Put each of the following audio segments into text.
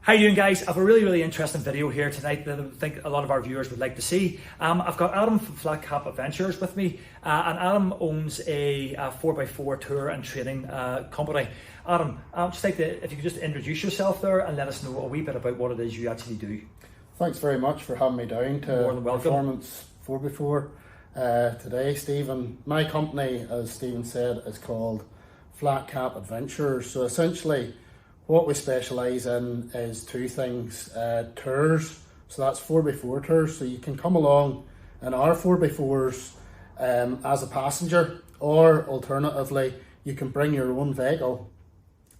How you doing, guys? I have a really interesting video here tonight that I think a lot of our viewers would like to see. I've got Adam from Flat Cap Adventures with me, and Adam owns a 4x4 tour and training company. Adam, just like if you could just introduce yourself there and let us know a wee bit about what it is you actually do. Thanks very much for having me down to Performance 4x4 today, Stephen. My company, as Stephen said, is called Flat Cap Adventures. So essentially, what we specialise in is two things, tours, so that's 4x4 tours, so you can come along in our 4x4s as a passenger, or alternatively you can bring your own vehicle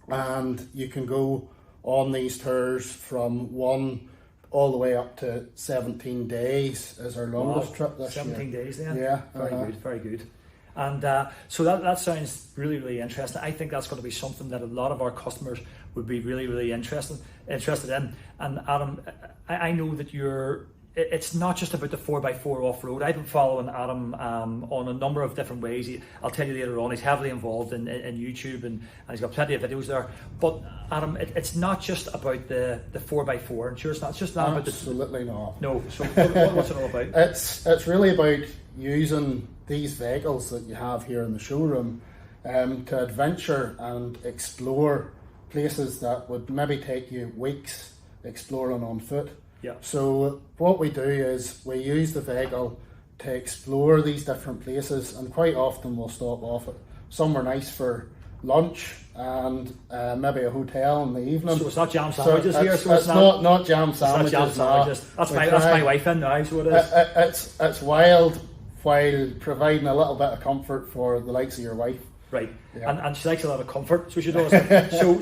and you can go on these tours from 1 all the way up to 17 days is our longest trip this 17 year. days then? Yeah. Very good. And so that sounds really interesting. I think that's going to be something that a lot of our customers would be really interested in. And Adam, I know that it's not just about the 4x4 off-road. I've been following Adam on a number of different ways. I'll tell you later on, he's heavily involved in YouTube and he's got plenty of videos there. But Adam, it's not just about the 4x4. I'm sure it's just not about the... Absolutely not. No, so what's it all about? It's really about using these vehicles that you have here in the showroom to adventure and explore places that would maybe take you weeks exploring on foot. Yeah. So what we do is we use the vehicle to explore these different places, and quite often we'll stop off at somewhere nice for lunch and maybe a hotel in the evening. So it's not jam sandwiches here? So it's not jam sandwiches. It's not jam sandwiches. That's my wife in now, so it is. It's wild, while providing a little bit of comfort for the likes of your wife. Right, yeah. And she likes a lot of comfort, so she does.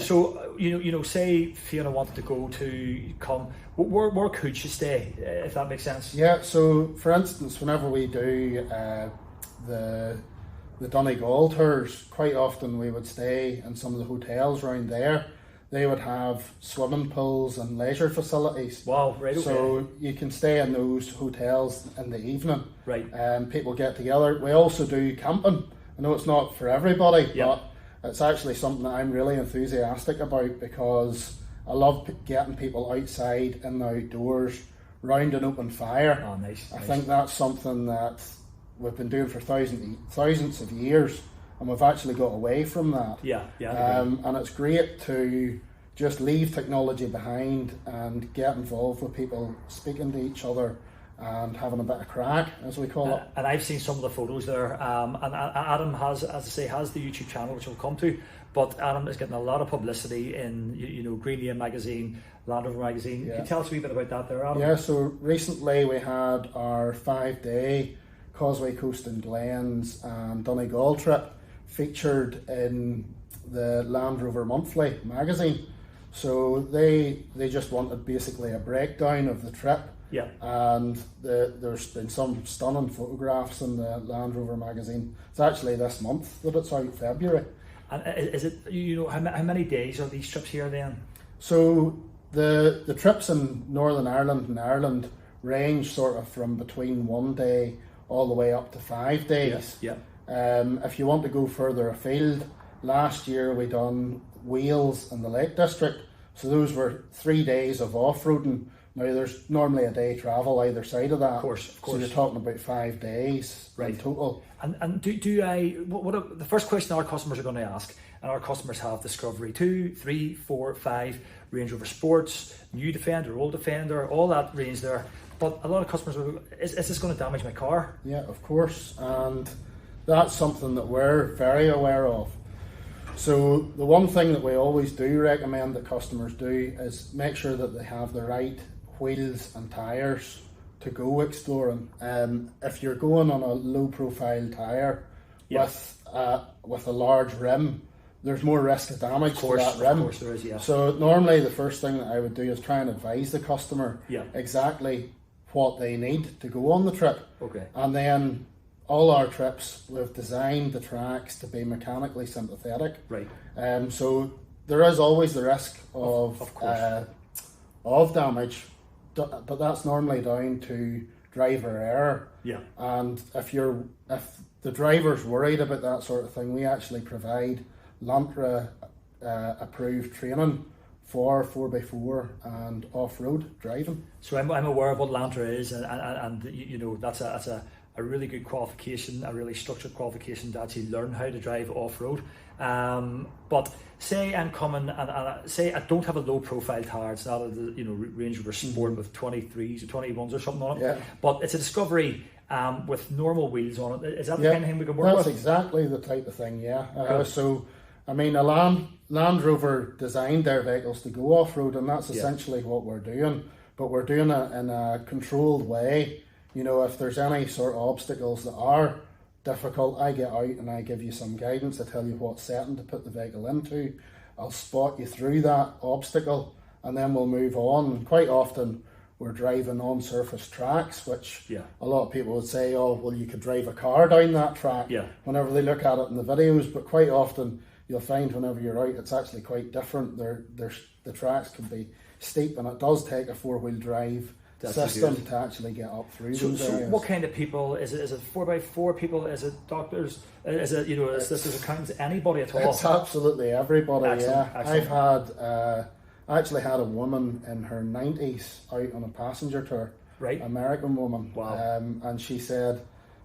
so you know, say Fiona wanted to come, where could she stay, if that makes sense? Yeah. So for instance, whenever we do the Donegal tours, quite often we would stay in some of the hotels around there. They would have swimming pools and leisure facilities. Wow, right, okay. So you can stay in those hotels in the evening. Right. People get together. We also do camping. I know it's not for everybody, yeah, but it's actually something that I'm really enthusiastic about, because I love getting people outside in the outdoors, round an open fire. Oh, nice. I think that's something that we've been doing for thousands of years, and we've actually got away from that. Yeah. And it's great to just leave technology behind and get involved with people, speaking to each other and having a bit of crack, as we call it. And I've seen some of the photos there, and Adam has, as I say, has the YouTube channel, which we'll come to, but Adam is getting a lot of publicity in Green magazine, Land Rover magazine. Yeah. Can you tell us a wee bit about that there, Adam? Yeah, so recently we had our 5-day Causeway Coast and Glens and Donegal trip featured in the Land Rover Monthly magazine. So they just wanted basically a breakdown of the trip. Yeah. And there's been some stunning photographs in the Land Rover magazine. It's actually this month that it's out, February. And is it, how many days are these trips here then? So the trips in Northern Ireland and Ireland range sort of from between 1 day all the way up to 5 days. Yeah. If you want to go further afield, last year we done Wales and the Lake District. So those were 3 days of off-roading. Now there's normally a day travel either side of that. Of course. So you're talking about 5 days in total. And the first question our customers are going to ask, and our customers have Discovery 2, 3, 4, 5, Range Rover Sports, new Defender, old Defender, all that range there. But a lot of customers will, is this going to damage my car? Yeah, of course. And that's something that we're very aware of. So the one thing that we always do recommend that customers do is make sure that they have the right wheels and tyres to go exploring. If you're going on a low profile tyre with a large rim, there's more risk of damage to that rim. Of course there is, yeah. So normally the first thing that I would do is try and advise the customer exactly what they need to go on the trip. Okay. And then all our trips, we've designed the tracks to be mechanically sympathetic. Right. So there is always the risk of damage, but that's normally down to driver error. Yeah. And if the driver's worried about that sort of thing, we actually provide LANTRA approved training for 4x4 and off-road driving. So I'm aware of what Land Rover is, and you know, that's a really good qualification, a really structured qualification to actually learn how to drive off-road. But say I'm coming and say I don't have a low profile tire, it's not a Range Rover Sport with 23s or 21s or something on it, yeah. But it's a Discovery with normal wheels on it. Is that the kind of thing we can work with? That's exactly the type of thing, yeah. So, I mean, a Land Rover designed their vehicles to go off-road, and that's essentially what we're doing, but we're doing it in a controlled way. You know, if there's any sort of obstacles that are difficult, I get out and I give you some guidance. I tell you what setting to put the vehicle into. I'll spot you through that obstacle, and then we'll move on. And quite often we're driving on surface tracks, which a lot of people would say, oh, well, you could drive a car down that track whenever they look at it in the videos, but quite often you'll find whenever you're out, it's actually quite different. The tracks can be steep, and it does take a four-wheel drive system to actually get up through those areas. So what kind of people is it? Is it 4x4 people? Is it doctors? Is it is this accountants? Anybody at all? It's absolutely everybody. Excellent, yeah, excellent. I actually had a woman in her 90s out on a passenger tour. Right. American woman. Wow. And she said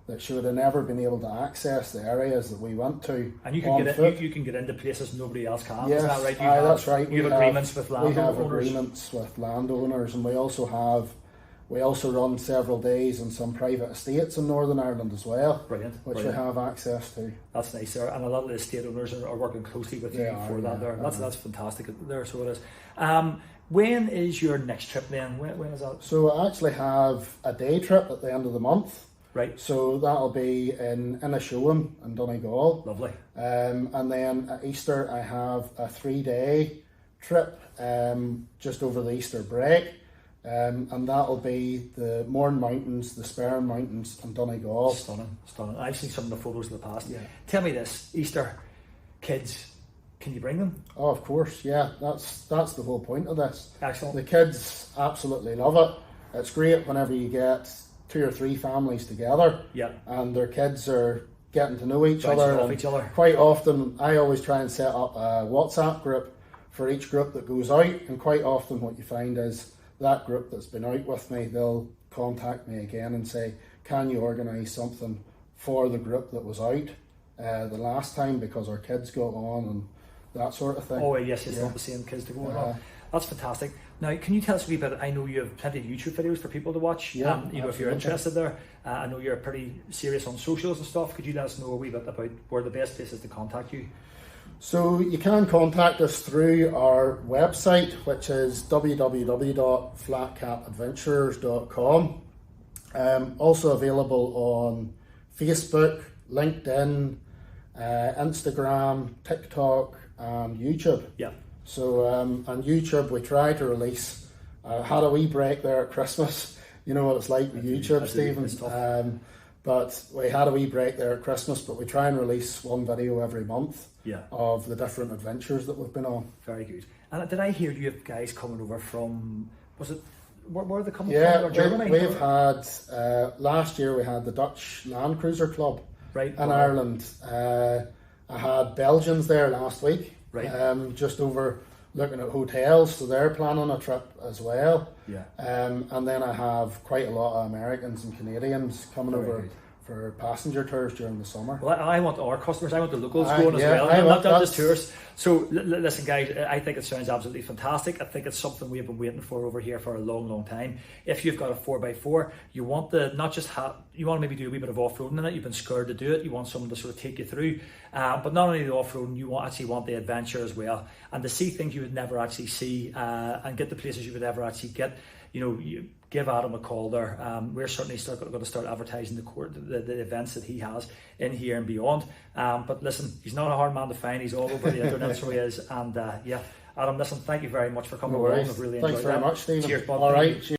that she would have never been able to access the areas that we went to. And you can get into places nobody else can. Yes, is that right? that's right. You have agreements with landowners. We have agreements with landowners, and we also run several days in some private estates in Northern Ireland as well. Brilliant. Which we have access to. That's nice there, and a lot of the estate owners are working closely with you for that there. That's fantastic there. So it is. When is your next trip then? When is that? So I actually have a day trip at the end of the month. Right. So that'll be in Inishowen in Donegal. Lovely. And then at Easter I have a 3-day trip just over the Easter break. And that'll be the Mourne Mountains, the Sperrin Mountains and Donegal. Stunning. I've seen some of the photos in the past. Yeah. Tell me this, Easter, kids, can you bring them? Oh, of course, yeah. That's the whole point of this. Excellent. The kids absolutely love it. It's great whenever you get 2 or 3 families together, and their kids are getting to know each other. Quite often, I always try and set up a WhatsApp group for each group that goes out, and quite often what you find is that group that's been out with me, they'll contact me again and say, can you organise something for the group that was out the last time, because our kids got on and that sort of thing. Oh yes, it's not the same kids to go on. That's fantastic. Now, can you tell us a wee bit? I know you have plenty of YouTube videos for people to watch. If you're interested there, I know you're pretty serious on socials and stuff. Could you let us know a wee bit about where the best place is to contact you? So you can contact us through our website, which is www.flatcapadventurers.com. Also available on Facebook, LinkedIn, Instagram, TikTok, and YouTube. Yeah. So on YouTube, we try to release. Had a wee break there at Christmas. You know what it's like with YouTube, Stephen. But we had a wee break there at Christmas, but we try and release one video every month of the different adventures that we've been on. Very good. And did I hear you have guys coming over from, was it, where are they coming from? Germany? We've had, last year we had the Dutch Land Cruiser Club in Ireland. I had Belgians there last week, just over looking at hotels, so they're planning a trip as well. And then I have quite a lot of Americans and Canadians coming over for passenger tours during the summer. Well, I want our customers, I want the locals going as well, not just tourists. So listen guys, I think it sounds absolutely fantastic. I think it's something we've been waiting for over here for a long time. If you've got a 4x4, you want you want to maybe do a wee bit of off-roading in it. You've been scared to do it, you want someone to sort of take you through, but not only the off-roading, you actually want the adventure as well, and to see things you would never actually see, and get the places you would never actually get. You give Adam a call there. We're certainly going to start advertising the events that he has in here and beyond. But listen, he's not a hard man to find. He's all over the internet, so he is. And Adam, listen, thank you very much for coming over. I've really enjoyed it. Thanks very much, Stephen. Cheers, bud. All right.